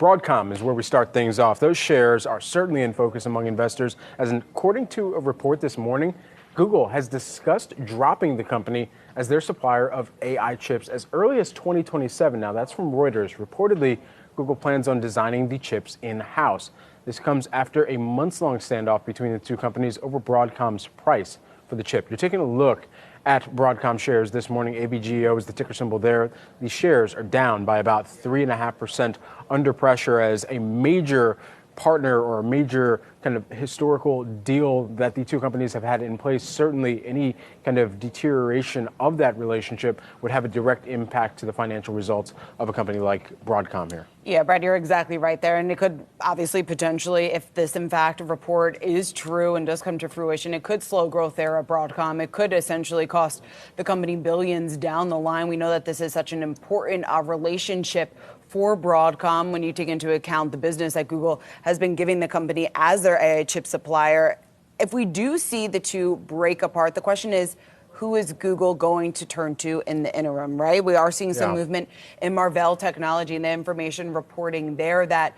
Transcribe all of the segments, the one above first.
Broadcom is where we start things off. Those shares are certainly in focus among investors, as according to a report this morning, Google has discussed dropping the company as their supplier of AI chips as early as 2027. Now, that's from Reuters. Reportedly, Google plans on designing the chips in-house. This comes after a months-long standoff between the two companies over Broadcom's price for the chip. You're taking a look at Broadcom shares this morning. ABGO is the ticker symbol there. These shares are down by about 3.5%, under pressure as a major partner or a major kind of historical deal that the two companies have had in place. Certainly any kind of deterioration of that relationship would have a direct impact to the financial results of a company like Broadcom here. Yeah, Brad, you're exactly right there. And it could obviously potentially, if this in fact report is true and does come to fruition, it could slow growth there at Broadcom. It could essentially cost the company billions down the line. We know that this is such an important relationship for Broadcom when you take into account the business that Google has been giving the company as their AI chip supplier. If we do see the two break apart, the question is, who is Google going to turn to in the interim, right? We are seeing some movement in Marvell Technology, and the information reporting there that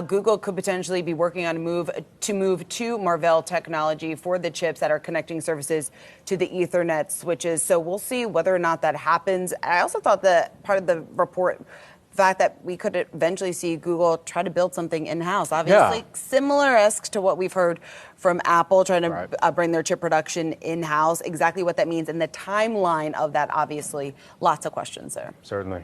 Google could potentially be working on a move to Marvell Technology for the chips that are connecting services to the Ethernet switches. So we'll see whether or not that happens. I also thought that part of the report, the fact that we could eventually see Google try to build something in-house. Obviously, similar-esque to what we've heard from Apple, trying to bring their chip production in-house. Exactly what that means and the timeline of that, obviously, lots of questions there. Certainly.